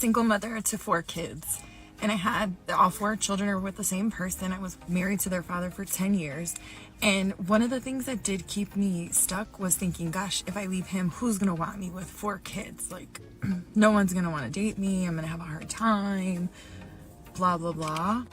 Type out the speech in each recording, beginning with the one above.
single mother to 4 kids. And I had all 4 children are with the same person. I was married to their father for 10 years. And one of the things that did keep me stuck was thinking, gosh, if I leave him, who's going to want me with 4 kids? Like, no one's going to want to date me. I'm going to have a hard time, blah, blah, blah.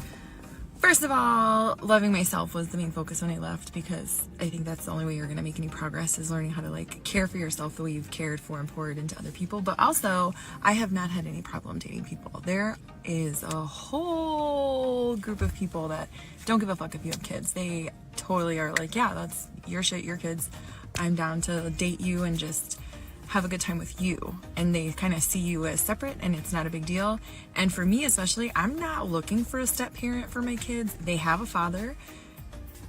First of all, loving myself was the main focus when I left, because I think that's the only way you're going to make any progress, is learning how to like care for yourself the way you've cared for and poured into other people. But also, I have not had any problem dating people. There is a whole group of people that don't give a fuck if you have kids. They totally are like, yeah, that's your shit, your kids. I'm down to date you and just have a good time with you. And they kind of see you as separate, and it's not a big deal. And for me especially, I'm not looking for a step parent for my kids. They have a father,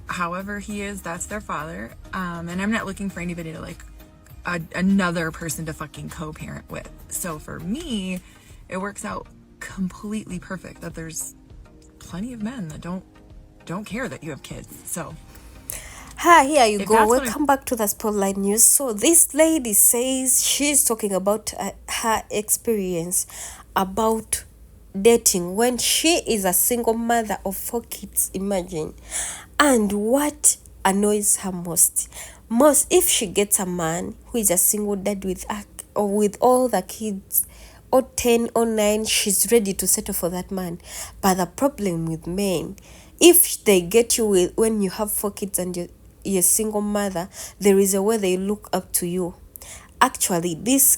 however he is, that's their father. And I'm not looking for anybody to like another person to fucking co-parent with. So for me, it works out completely perfect that there's plenty of men that don't care that you have kids. So Hi, here you go. Welcome back to the Spotlight News. So this lady says she's talking about her experience about dating when she is a single mother of 4 kids, imagine. And what annoys her most if she gets a man who is a single dad with all the kids, or 10 or 9, she's ready to settle for that man. But the problem with men, if they get you when you have 4 kids and you're a single mother, there is a way they look up to you. Actually, this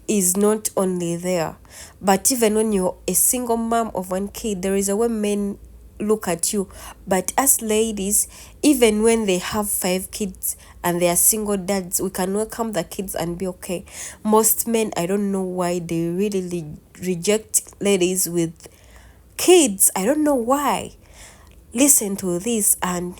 is not only there, but even when you're a single mom of 1 kid, there is a way men look at you. But as ladies, even when they have 5 kids and they are single dads, we can welcome the kids and be okay. Most men, I don't know why they really reject ladies with kids. I don't know why. Listen to this and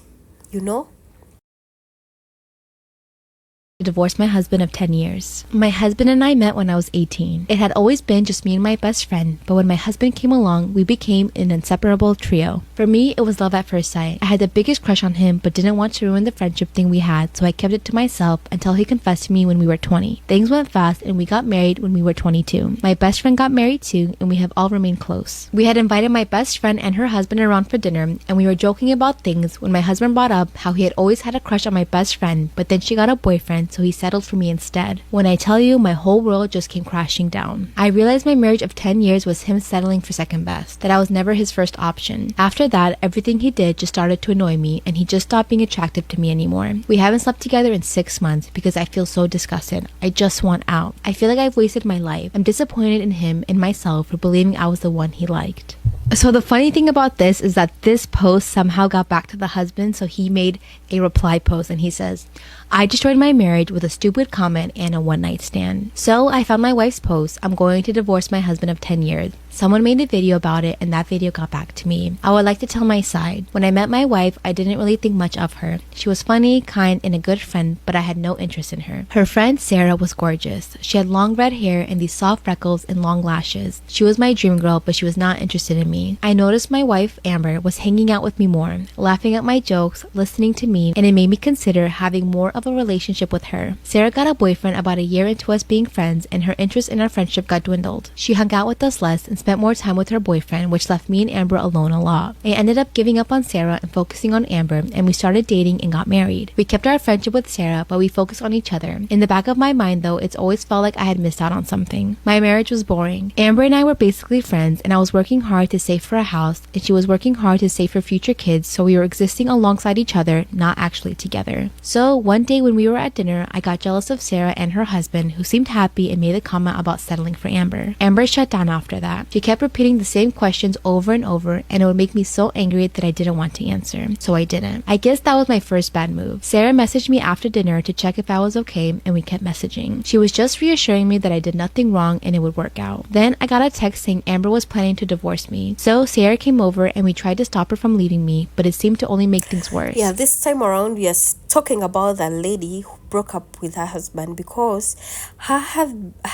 divorced my husband of 10 years. My husband and I met when I was 18. It had always been just me and my best friend, but when my husband came along, we became an inseparable trio. For me, it was love at first sight. I had the biggest crush on him, but didn't want to ruin the friendship thing we had, so I kept it to myself until he confessed to me when we were 20. Things went fast and we got married when we were 22. My best friend got married too, and we have all remained close. We had invited my best friend and her husband around for dinner, and we were joking about things when my husband brought up how he had always had a crush on my best friend, but then she got a boyfriend, so he settled for me instead. When I tell you, my whole world just came crashing down. I realized my marriage of 10 years was him settling for second best, that I was never his first option. After that, everything he did just started to annoy me, and he just stopped being attractive to me anymore. We haven't slept together in 6 months because I feel so disgusted. I just want out. I feel like I've wasted my life. I'm disappointed in him and myself for believing I was the one he liked. So the funny thing about this is that this post somehow got back to the husband, so he made a reply post and he says, I destroyed my marriage with a stupid comment and a one-night stand. So I found my wife's post. I'm going to divorce my husband of 10 years. Someone made a video about it, and that video got back to me. I would like to tell my side. When I met my wife, I didn't really think much of her. She was funny, kind, and a good friend, but I had no interest in her. Her friend Sarah was gorgeous. She had long red hair and these soft freckles and long lashes. She was my dream girl, but she was not interested in me. I noticed my wife, Amber, was hanging out with me more, laughing at my jokes, listening to me, and it made me consider having more of a relationship with her. Sarah got a boyfriend about a year into us being friends, and her interest in our friendship got dwindled. She hung out with us less and spent more time with her boyfriend, which left me and Amber alone a lot. I ended up giving up on Sarah and focusing on Amber, and we started dating and got married. We kept our friendship with Sarah, but we focused on each other. In the back of my mind though, it's always felt like I had missed out on something. My marriage was boring. Amber and I were basically friends, and I was working hard to save for a house, and she was working hard to save for future kids, so we were existing alongside each other, not actually together. So one day when we were at dinner, I got jealous of Sarah and her husband, who seemed happy, and made a comment about settling for Amber. Amber shut down after that. She kept repeating the same questions over and over, and it would make me so angry that I didn't want to answer, so I didn't. I guess that was my first bad move. Sarah messaged me after dinner to check if I was okay, and we kept messaging. She was just reassuring me that I did nothing wrong and it would work out. Then I got a text saying Amber was planning to divorce me. So Sarah came over and we tried to stop her from leaving me, but it seemed to only make things worse. Yeah, this time around we are talking about the lady who broke up with her husband because her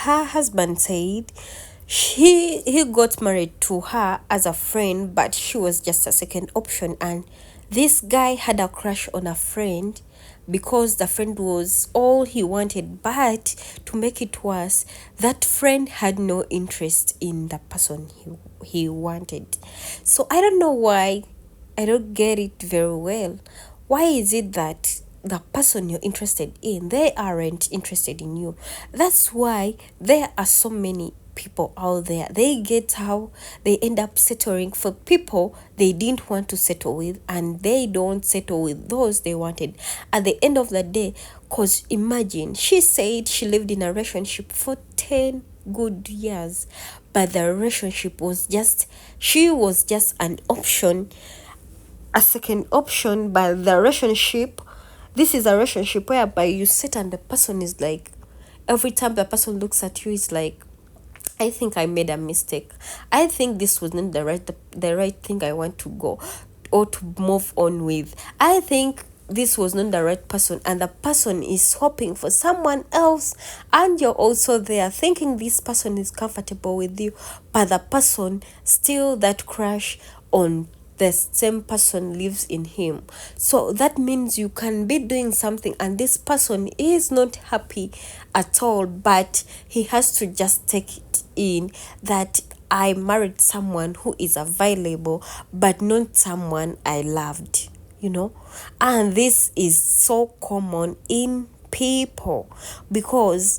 husband said he got married to her as a friend, but she was just a second option, and this guy had a crush on a friend, because the friend was all he wanted. But to make it worse, that friend had no interest in the person he wanted. So I don't know why. I don't get it very well. Why is it that the person you're interested in, they aren't interested in you? That's why there are so many people out there. They get how they end up settling for people they didn't want to settle with, and they don't settle with those they wanted at the end of the day. Because imagine, she said she lived in a relationship for 10 good years, but the relationship was just, she was just an option, a second option. But the relationship, this is a relationship whereby you sit and the person is like, every time the person looks at you, it's like, I think I made a mistake. I think this wasn't the right thing I want to go or to move on with. I think this was not the right person, and the person is hoping for someone else, and you're also there thinking this person is comfortable with you, but the person still, that crush on the same person lives in him. So that means you can be doing something and this person is not happy at all, but he has to just take it in that I married someone who is available, but not someone I loved, you know. And this is so common in people, because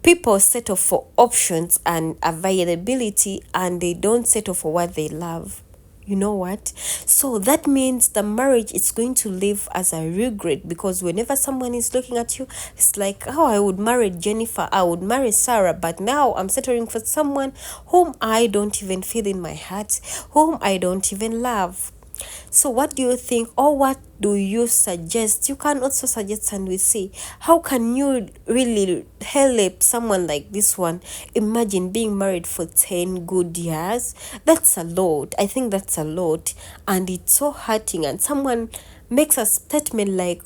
people settle for options and availability, and they don't settle for what they love. You know what? So that means the marriage is going to live as a regret, because whenever someone is looking at you, it's like, oh, I would marry Jennifer, I would marry Sarah, but now I'm settling for someone whom I don't even feel in my heart, whom I don't even love. So what do you think, or what do you suggest? You can also suggest and we see how can you really help someone like this one. Imagine being married for 10 good years. That's a lot. I think that's a lot, and it's so hurting. And someone makes a statement like,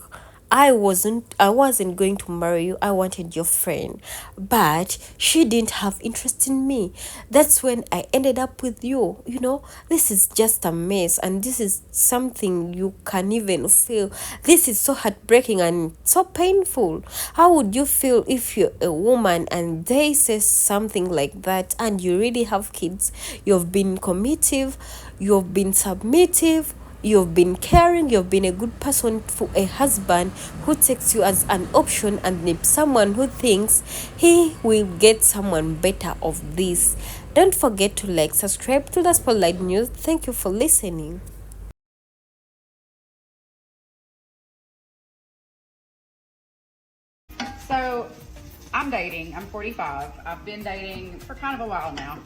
I wasn't going to marry you. I wanted your friend. But she didn't have interest in me. That's when I ended up with you. You know, this is just a mess, and this is something you can even feel. This is so heartbreaking and so painful. How would you feel if you're a woman and they say something like that, and you really have kids? You've been committed, you've been submissive, you've been caring, you've been a good person for a husband who takes you as an option, and someone who thinks he will get someone better of this. Don't forget to like, subscribe to the Spotlight News. Thank you for listening. So, I'm dating. I'm 45. I've been dating for kind of a while now.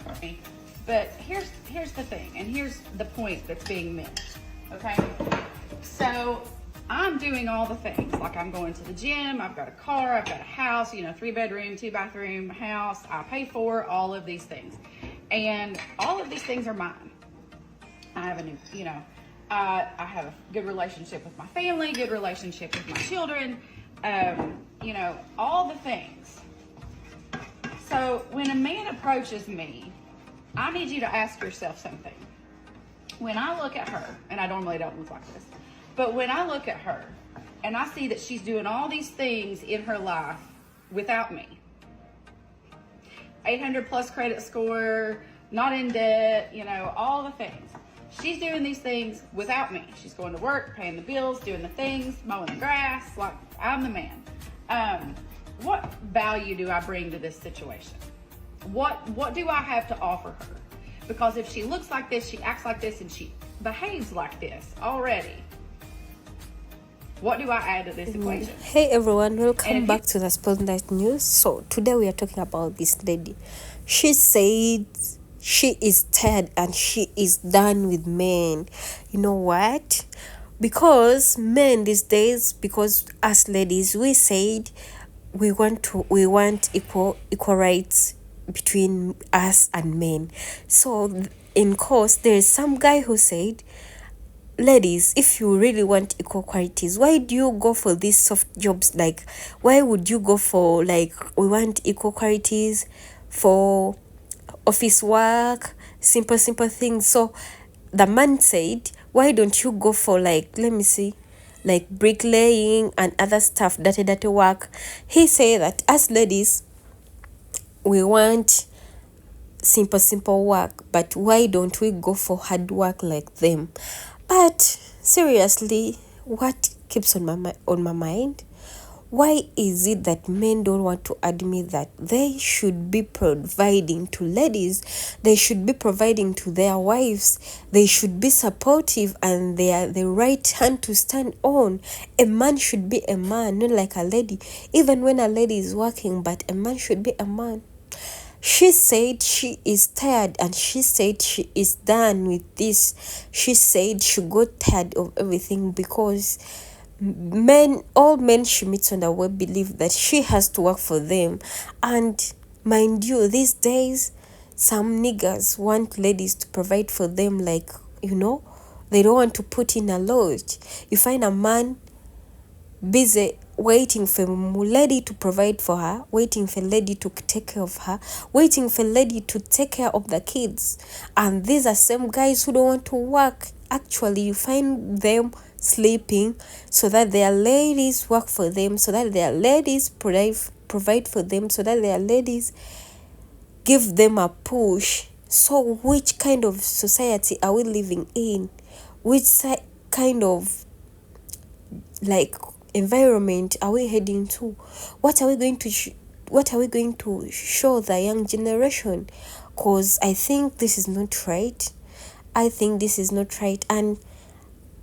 But here's the thing, and here's the point that's being missed. Okay? So, I'm doing all the things. Like, I'm going to the gym, I've got a car, I've got a house, 3-bedroom, 2-bathroom house. I pay for all of these things. And all of these things are mine. I have I have a good relationship with my family, good relationship with my children, all the things. So when a man approaches me, I need you to ask yourself something. When I look at her, and I normally don't look like this, but when I look at her and I see that she's doing all these things in her life without me, 800 plus credit score, not in debt, all the things. She's doing these things without me. She's going to work, paying the bills, doing the things, mowing the grass, like I'm the man. What value do I bring to this situation? What do I have to offer her? Because if she looks like this, she acts like this, and she behaves like this already, what do I add to this equation? Hey everyone, welcome back to the Spotlight News. So today we are talking about this lady. She said she is tired and she is done with men. You know what? Because men these days, because us ladies, we said we want equal rights between us and men. So in course, there is some guy who said, ladies, if you really want equal qualities, why do you go for these soft jobs? Like, why would you go for, like, we want equal qualities for office work, simple things? So the man said, why don't you go for, like, let me see, like bricklaying and other stuff, dirty work. He say that as ladies, we want simple work, but why don't we go for hard work like them? But seriously, what keeps on my mind, why is it that men don't want to admit that they should be providing to ladies, they should be providing to their wives, they should be supportive, and they are the right hand to stand on? A man should be a man, not like a lady, even when a lady is working, but a man should be a man. She said she is tired, and she said she is done with this. She said she got tired of everything because all men she meets on the web believe that she has to work for them. And mind you, these days, some niggas want ladies to provide for them, like, they don't want to put in a lot. You find a man busy waiting for a lady to provide for her, waiting for a lady to take care of her, waiting for a lady to take care of the kids. And these are same guys who don't want to work. Actually, you find them sleeping so that their ladies work for them, so that their ladies provide for them, so that their ladies give them a push. So which kind of society are we living in? Which kind of environment are we heading to? What are we going to show the young generation? Because I think this is not right. And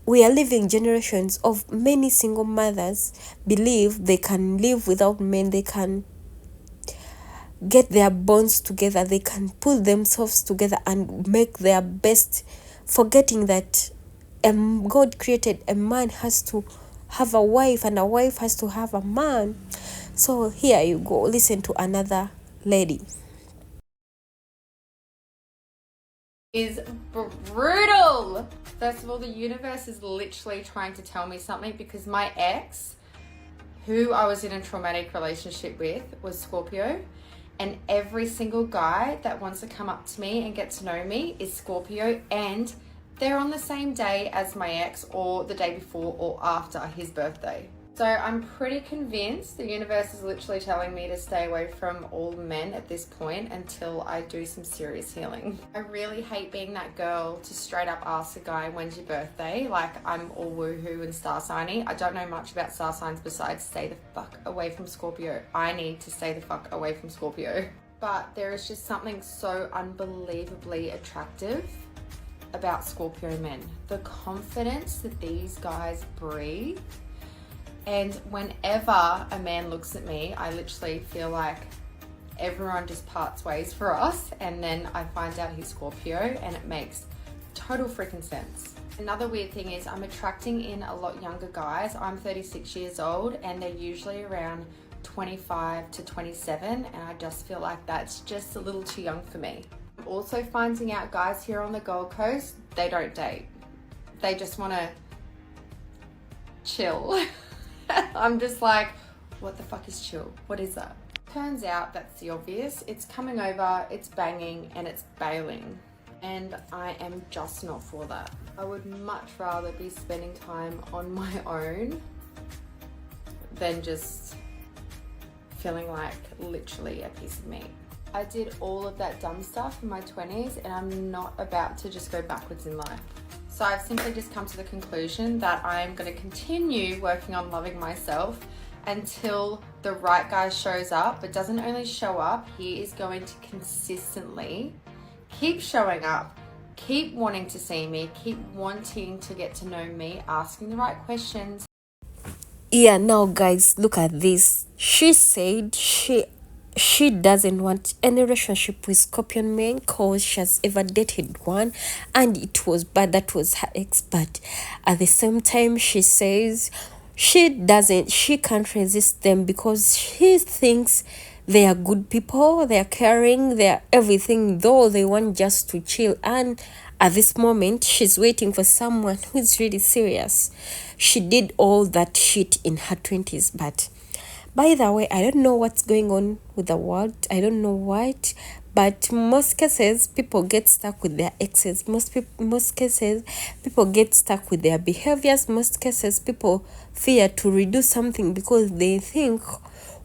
we are living generations of many single mothers believe they can live without men, they can get their bonds together, they can pull themselves together and make their best, forgetting that God created a man has to have a wife, and a wife has to have a man. So here you go, listen to another lady. Is brutal. First of all, the universe is literally trying to tell me something, because my ex, who I was in a traumatic relationship with, was Scorpio, and every single guy that wants to come up to me and get to know me is Scorpio, and they're on the same day as my ex, or the day before or after his birthday. So I'm pretty convinced the universe is literally telling me to stay away from all men at this point until I do some serious healing. I really hate being that girl to straight up ask a guy, when's your birthday? Like, I'm all woohoo and star signy. I don't know much about star signs besides stay the fuck away from Scorpio. I need to stay the fuck away from Scorpio. But there is just something so unbelievably attractive about Scorpio men. The confidence that these guys breathe. And whenever a man looks at me, I literally feel like everyone just parts ways for us. And then I find out he's Scorpio, and it makes total freaking sense. Another weird thing is I'm attracting in a lot younger guys. I'm 36 years old, and they're usually around 25 to 27. And I just feel like that's just a little too young for me. I'm also finding out guys here on the Gold Coast, they don't date. They just want to chill. I'm just like, what the fuck is chill? What is that? Turns out that's the obvious. It's coming over, it's banging, and it's bailing. And I am just not for that. I would much rather be spending time on my own than just feeling like literally a piece of meat. I did all of that dumb stuff in my 20s, and I'm not about to just go backwards in life. So I've simply just come to the conclusion that I'm going to continue working on loving myself until the right guy shows up, but doesn't only show up, he is going to consistently keep showing up, keep wanting to see me, keep wanting to get to know me, asking the right questions. Yeah, now guys, look at this. She said she doesn't want any relationship with Scorpion men because she has ever dated one and it was bad. That was her ex. But at the same time, she says she can't resist them because she thinks they are good people, they are caring, they are everything, though they want just to chill. And at this moment, she's waiting for someone who is really serious. She did all that shit in her 20s, but by the way, I don't know what's going on with the world. I don't know what, But most cases, people get stuck with their exes. Most cases, people get stuck with their behaviors. Most cases, people fear to redo something because they think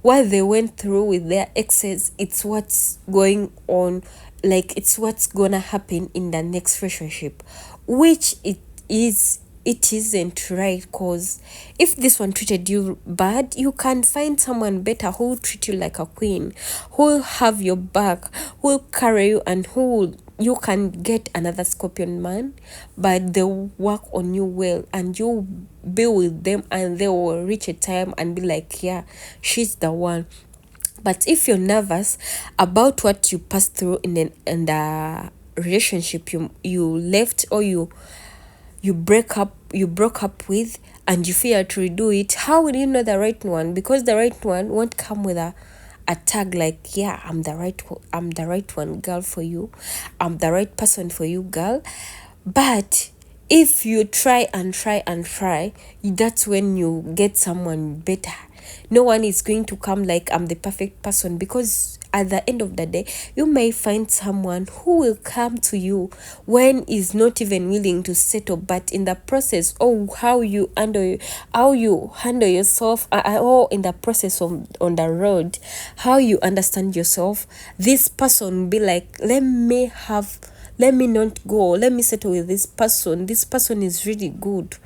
what they went through with their exes, it's what's going on, like it's what's gonna happen in the next relationship, which it isn't right. Because if this one treated you bad, you can find someone better who will treat you like a queen, who will have your back, who will carry you, and you can get another Scorpion man, but they'll work on you well, and you'll be with them, and they will reach a time and be like, yeah, she's the one. But if you're nervous about what you passed through in the relationship you left, or you broke up with, and you fear to redo it, how will you know the right one? Because the right one won't come with a tag like, yeah, I'm the right one, girl, for you. I'm the right person for you, girl. But if you try and try and try, that's when you get someone better. No one is going to come like, I'm the perfect person, because at the end of the day, you may find someone who will come to you when is not even willing to settle, but in the process, how you handle yourself, or in the process on the road, how you understand yourself, this person will be like, let me not go, let me settle with this person is really good.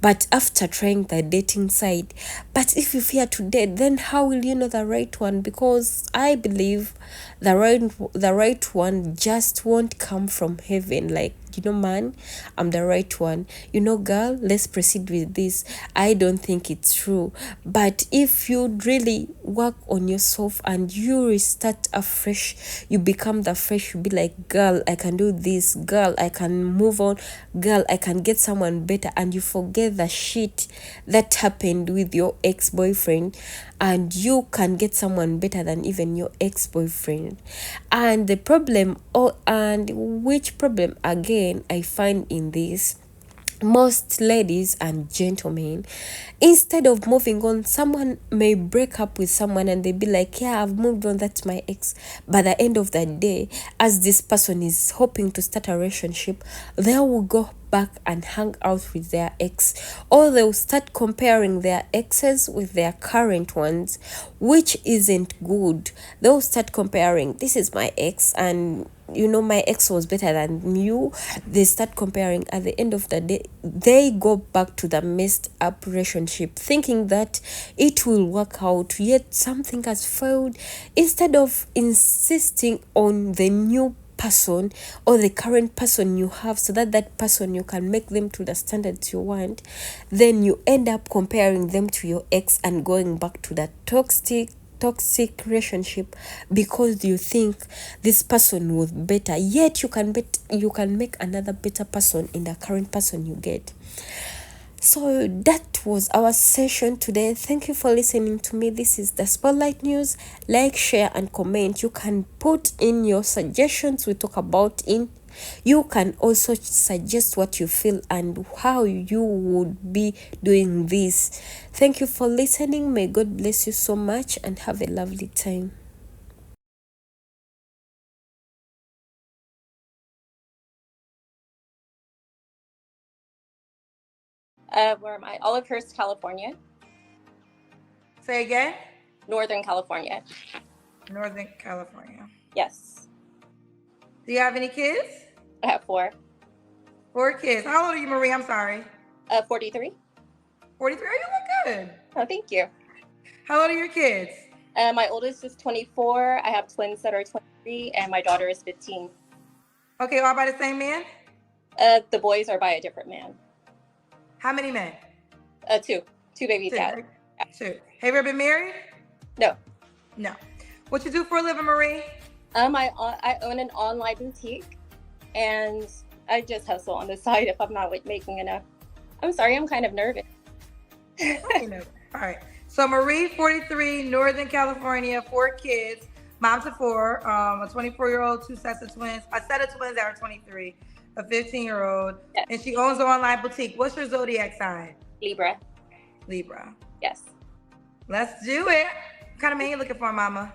But after trying the dating side, but if you fear to date, then how will you know the right one? Because I believe the right one just won't come from heaven, like, man, I'm the right one, girl, let's proceed with this. I don't think it's true. But if you really work on yourself and you restart afresh, you become the fresh, you be like, girl, I can do this, girl, I can move on, girl, I can get someone better, and you forget the shit that happened with your ex-boyfriend, and you can get someone better than even your ex-boyfriend. And the problem, which problem again I find in this, most ladies and gentlemen, instead of moving on, someone may break up with someone and they be like, yeah, I've moved on, that's my ex. But at the end of the day, as this person is hoping to start a relationship, they will go back and hang out with their ex, or they'll start comparing their exes with their current ones, which isn't good. They'll start comparing, this is my ex, and my ex was better than you. They start comparing. At the end of the day, they go back to the messed up relationship thinking that it will work out, yet something has failed. Instead of insisting on the new person or the current person you have, so that person, you can make them to the standards you want, then you end up comparing them to your ex and going back to that toxic relationship because you think this person was better, yet you can make another better person in the current person you get. So that was our session today. Thank you for listening to me. This is the Spotlight News. Like, share, and comment. You can put in your suggestions we talk about in. You can also suggest what you feel and how you would be doing this. Thank you for listening. May God bless you so much and have a lovely time. Where am I? Olivehurst, California. Say again? Northern California. Northern California. Yes. Do you have any kids? I have 4. 4 kids. How old are you, Marie? I'm sorry. 43. 43? Oh, you look good. Oh, thank you. How old are your kids? My oldest is 24. I have twins that are 23, and my daughter is 15. Okay, all by the same man? The boys are by a different man. How many men? 2 babies. 2. Right? 2. Have you ever been married? No. No. What you do for a living, Marie? I own an online boutique, and I just hustle on the side if I'm not making enough. I'm sorry, I'm kind of nervous. All right. So Marie, 43, Northern California, 4 kids, mom to 4, a 24-year-old, 2 sets of twins, a set of twins that are 23, a 15-year-old, yes. And she owns an online boutique. What's your zodiac sign? Libra. Libra. Yes. Let's do it. What kind of man you looking for, mama?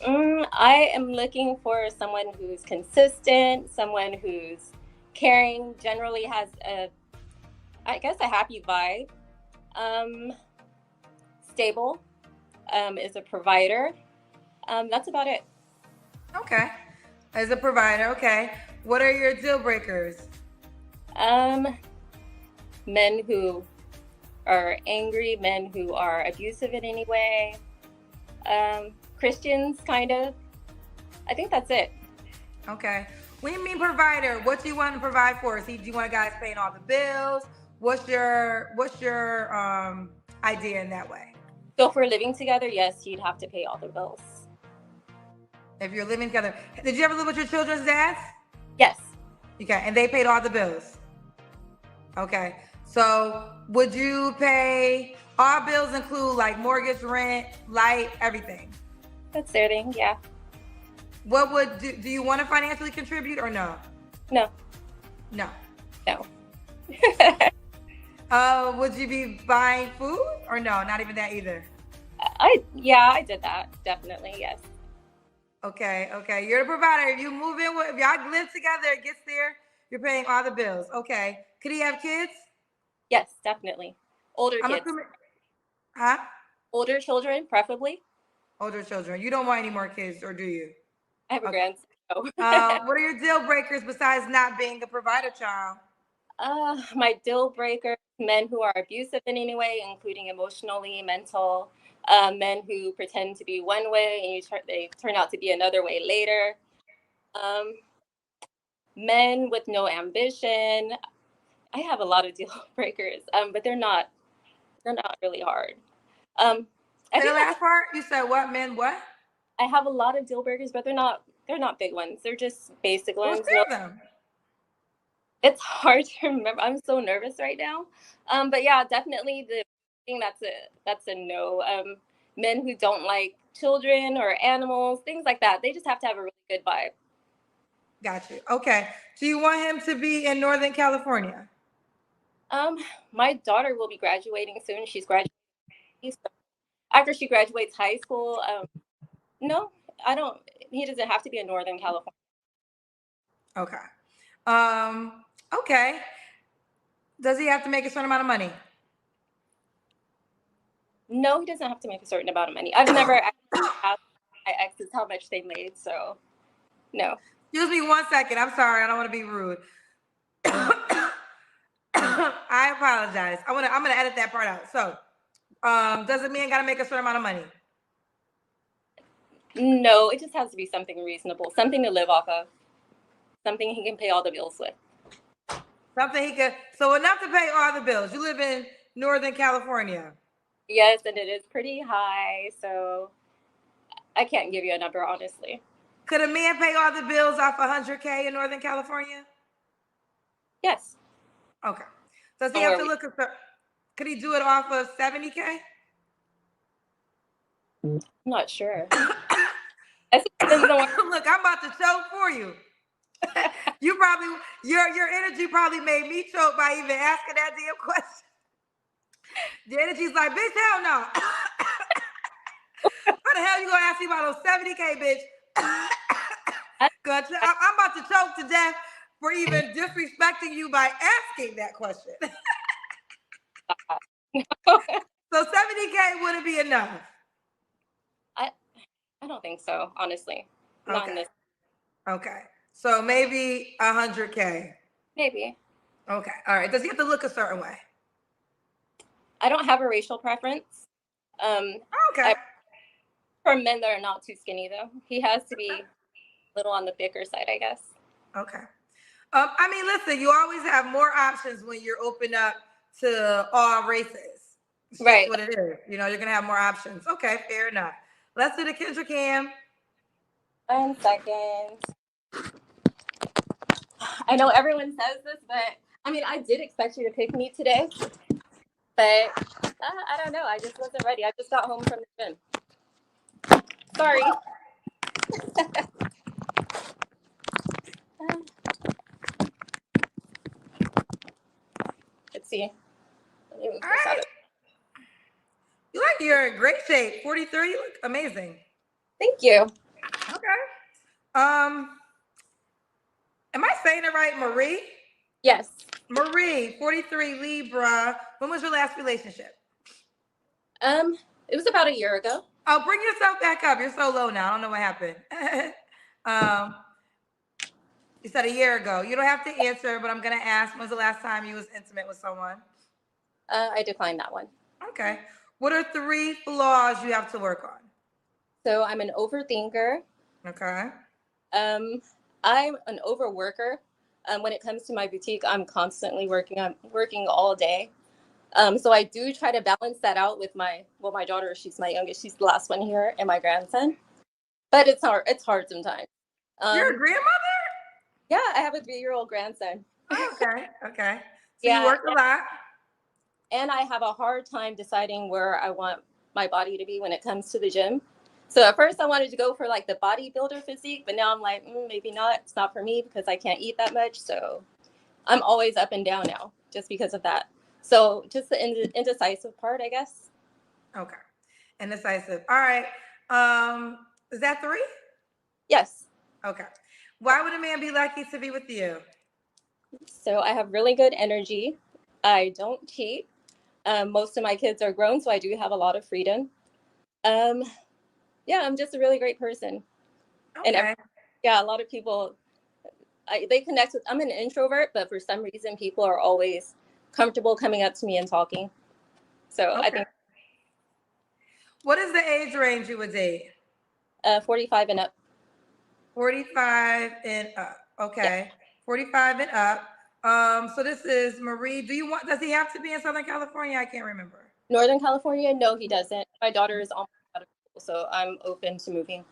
I am looking for someone who's consistent, someone who's caring, generally has I guess, a happy vibe, stable, is a provider. That's about it. Okay. As a provider, okay. What are your deal breakers? Men who are angry, men who are abusive in any way, Christians, kind of. I think that's it. Okay. When you mean provider, what do you want to provide for us? Do you want a guy paying all the bills? What's your idea in that way? So if we're living together, yes, you'd have to pay all the bills. If you're living together, did you ever live with your children's dads? Yes. Okay, and they paid all the bills. Okay, so would you pay all bills include like mortgage, rent, light, everything? That's their thing, yeah. What would do you want to financially contribute or no? No. No. No. Would you be buying food or no? Not even that either. I did that. Definitely, yes. Okay. You're the provider. If you move in with, if y'all live together, it gets there, you're paying all the bills. Okay. Could he have kids? Yes, definitely. Older kids. Huh? Older children, preferably. Older children. You don't want any more kids, or do you? I have a grandson. So. What are your deal breakers besides not being a provider child? My deal breaker: men who are abusive in any way, including emotionally, mental. Men who pretend to be one way and they turn out to be another way later. Men with no ambition. I have a lot of deal breakers, but they're not really hard. The last part, you said what? Men what? I have a lot of deal breakers, but they're not big ones. They're just basic ones. What's them? It's hard to remember. I'm so nervous right now. But yeah, definitely the thing that's a no. Men who don't like children or animals, things like that. They just have to have a really good vibe. Got you. Okay. Do you want him to be in Northern California? My daughter will be graduating soon. She's graduating. So after she graduates high school, no, I don't. He doesn't have to be in Northern California. Okay. Okay. Does he have to make a certain amount of money? No, he doesn't have to make a certain amount of money. I've never asked my exes how much they made, so no. Excuse me 1 second. I'm sorry. I don't want to be rude. I apologize. I'm gonna edit that part out. So, does a man gotta make a certain amount of money? No, it just has to be something reasonable, something to live off of, something he can pay all the bills with. Something he could. So enough to pay all the bills. You live in Northern California. Yes, and it is pretty high, so I can't give you a number, honestly. Could a man pay all the bills off $100K in Northern California? Yes. Okay. Does he have to look at? Could he do it off of $70K? I'm not sure. Look, I'm about to choke for you. You probably your energy probably made me choke by even asking that damn question. The energy's like, bitch, hell no. How the hell you gonna ask me about those $70K, bitch? I'm about to choke to death for even disrespecting you by asking that question. So $70K wouldn't be enough. I don't think so, honestly. Not in this. Okay. So maybe $100K. Maybe. Okay. All right. Does he have to look a certain way? I don't have a racial preference. Okay. For men that are not too skinny, though, he has to be a little on the thicker side, I guess. Okay. I mean, listen, you always have more options when you're open up to all races. Right. That's what it is. You know, you're gonna have more options. Okay, fair enough. Let's do the Kendra Cam. 1 second. I know everyone says this, but I mean, I did expect you to pick me today, but I don't know. I just wasn't ready. I just got home from the gym. Sorry. Let's see. All right. You look, you're in great shape. 43, you look amazing. Thank you. Okay. Am I saying it right, Marie? Yes. Marie, 43, Libra. When was your last relationship? It was about a year ago. Oh, bring yourself back up. You're so low now. I don't know what happened. You said a year ago. You don't have to answer, but I'm gonna ask. When's the last time you was intimate with someone? I declined that one. Okay. What are 3 flaws you have to work on? So I'm an overthinker. Okay. I'm an overworker. When it comes to my boutique, I'm constantly working. I'm working all day. So I do try to balance that out with my daughter. She's my youngest. She's the last one here, and my grandson. But it's hard. It's hard sometimes. You're a grandmother? Yeah, I have a 3-year-old grandson. Okay. Okay. So Yeah. you work a lot. And I have a hard time deciding where I want my body to be when it comes to the gym. So at first I wanted to go for like the bodybuilder physique, but now I'm like, maybe not. It's not for me because I can't eat that much. So I'm always up and down now just because of that. So just the indecisive part, I guess. Okay. Indecisive. All right. Is that 3? Yes. Okay. Why would a man be lucky to be with you? So I have really good energy. I don't cheat. Most of my kids are grown, so I do have a lot of freedom. Yeah, I'm just a really great person. Okay. And a lot of people, they connect with, I'm an introvert, but for some reason people are always comfortable coming up to me and talking. So Okay. I think What is the age range you would date? 45 and up. 45 and up. Okay. Yeah. 45 and up. So this is Marie. Does he have to be in Southern California? I can't remember. Northern California? No, he doesn't. My daughter is almost out of school, so I'm open to moving.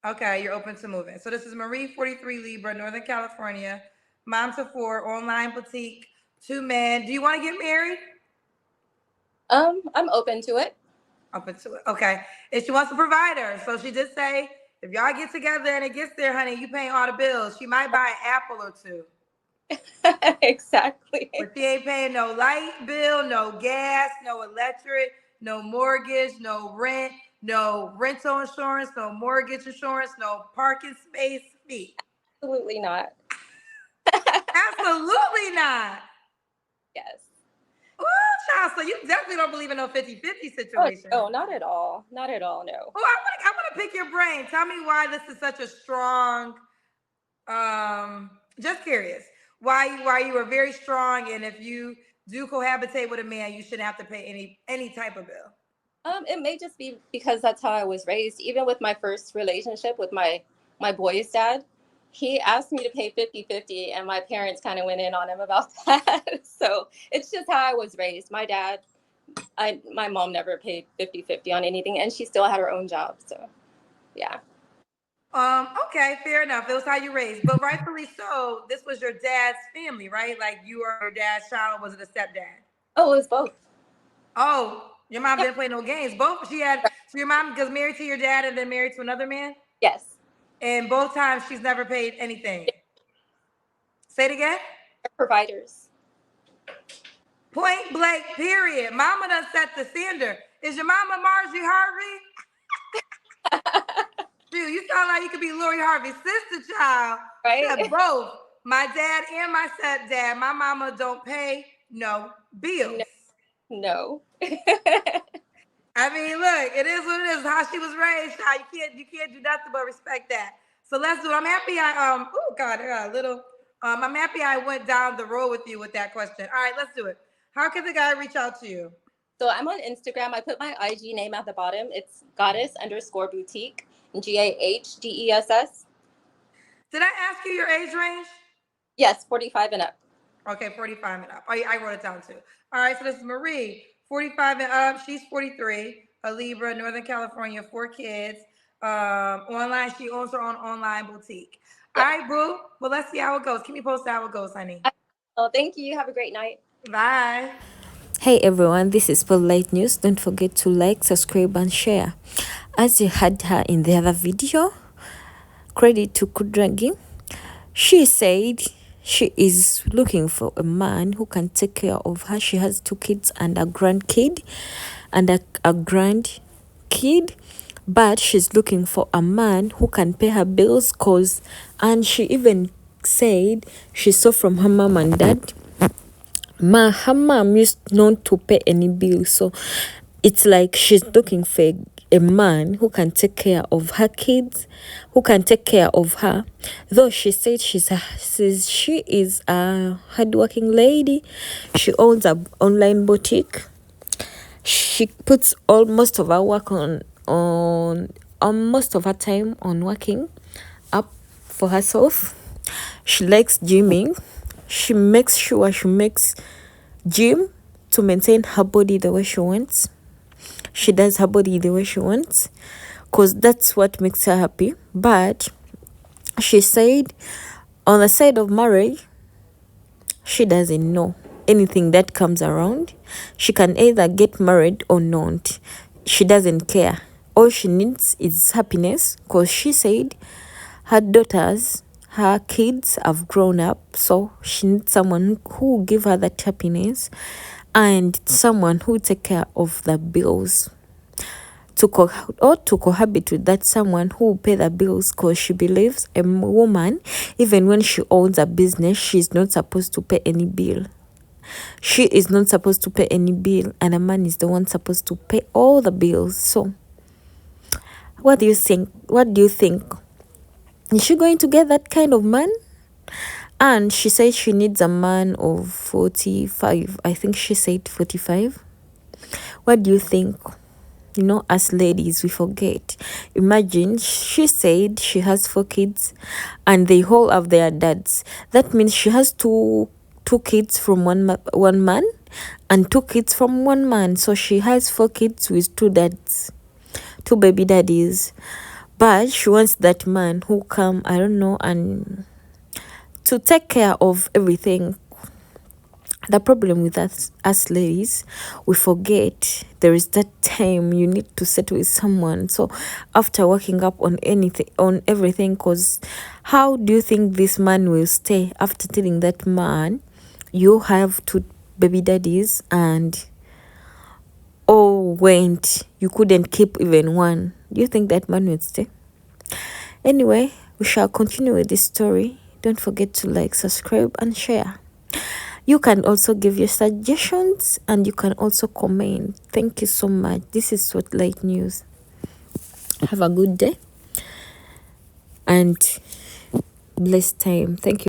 Okay, you're open to moving. So this is Marie, 43, Libra, Northern California, mom to 4, online boutique, 2 men. Do you want to get married? I'm open to it. Open to it. Okay. And she wants a provider. So she did say, if y'all get together and it gets there, honey, you paying all the bills. She might buy an apple or 2. Exactly. But she ain't paying no light bill, no gas, no electric, no mortgage, no rent, no rental insurance, no mortgage insurance, no parking space fee. Absolutely not. Absolutely not. Yes. Ooh, child, so you definitely don't believe in no 50-50 situation. Oh, no, not at all. Not at all, no. Oh, I want to pick your brain. Tell me why this is such a strong, just curious. Why you are very strong, and if you do cohabitate with a man, you shouldn't have to pay any type of bill. It may just be because that's how I was raised. Even with my first relationship with my boy's dad, he asked me to pay 50-50, and my parents kind of went in on him about that. So it's just how I was raised. My mom never paid 50-50 on anything, and she still had her own job. So yeah. Okay, fair enough. It was how you raised, but rightfully so. This was your dad's family, right? Like you are your dad's child. Was it a stepdad? Oh, it was both. Oh, your mom didn't play no games. Both so your mom was married to your dad and then married to another man? Yes. And both times she's never paid anything. Say it again. Providers. Point blank, period. Mama done set the standard. Is your mama Marjorie Harvey? Dude, you sound like you could be Lori Harvey's sister, child. Right? Said both. My dad and my stepdad. My mama don't pay no bills. No. I mean, look, it is what it is. How she was raised, child. You can't do nothing but respect that. So let's do it. I'm happy oh God, I got a little. I'm happy I went down the road with you with that question. All right, let's do it. How can the guy reach out to you? So I'm on Instagram. I put my IG name at the bottom. It's goddess_boutique, GAHDESS. Did I ask you your age range? Yes, 45 and up. Okay, 45 and up. Oh, I wrote it down too. All right, so this is Marie, 45 and up. She's 43, a Libra, Northern California, 4 kids. Online, she owns her own online boutique. Yeah. All right, boo. Well, let's see how it goes. Keep me posted how it goes, honey. Oh, thank you. Have a great night. Bye. Hey everyone, this is Spotlight News. Don't forget to like, subscribe, and share. As you heard her in the other video, credit to Kudragi. She said she is looking for a man who can take care of her. She has 2 kids and a grandkid, but she's looking for a man who can pay her bills. And she even said she saw from her mom and dad, her mom used not to pay any bills, so it's like she's looking for a man who can take care of her kids, who can take care of her. Though she said she is a hardworking lady, she owns an online boutique. She puts most of her work on most of her time on working up for herself. She likes gymming. She makes sure she makes gym to maintain her body the way she wants. She does her body the way she wants because that's what makes her happy. But she said on the side of marriage, she doesn't know anything that comes around. She can either get married or not. She doesn't care. All she needs is happiness, because she said her kids have grown up, so she needs someone who will give her that happiness and someone who will take care of the bills. To cohabit with that someone who will pay the bills, because she believes a woman, even when she owns a business, she's not supposed to pay any bill. She is not supposed to pay any bill, and a man is the one supposed to pay all the bills. So what do you think? Is she going to get that kind of man? And she said she needs a man of 45. I think she said 45. What do you think? As ladies, we forget. Imagine, she said she has 4 kids and they all have their dads. That means she has two kids from one man and 2 kids from one man. So she has 4 kids with 2 dads, 2 baby daddies. But she wants that man who come, I don't know, and to take care of everything. The problem with us ladies, we forget there is that time you need to settle with someone. So after working up on everything, because how do you think this man will stay after telling that man you have 2 baby daddies and you couldn't keep even one? Do you think that man will stay? Anyway, we shall continue with this story. Don't forget to like, subscribe, and share. You can also give your suggestions and you can also comment. Thank you so much. This is Spotlight News. Have a good day and blessed time. Thank you.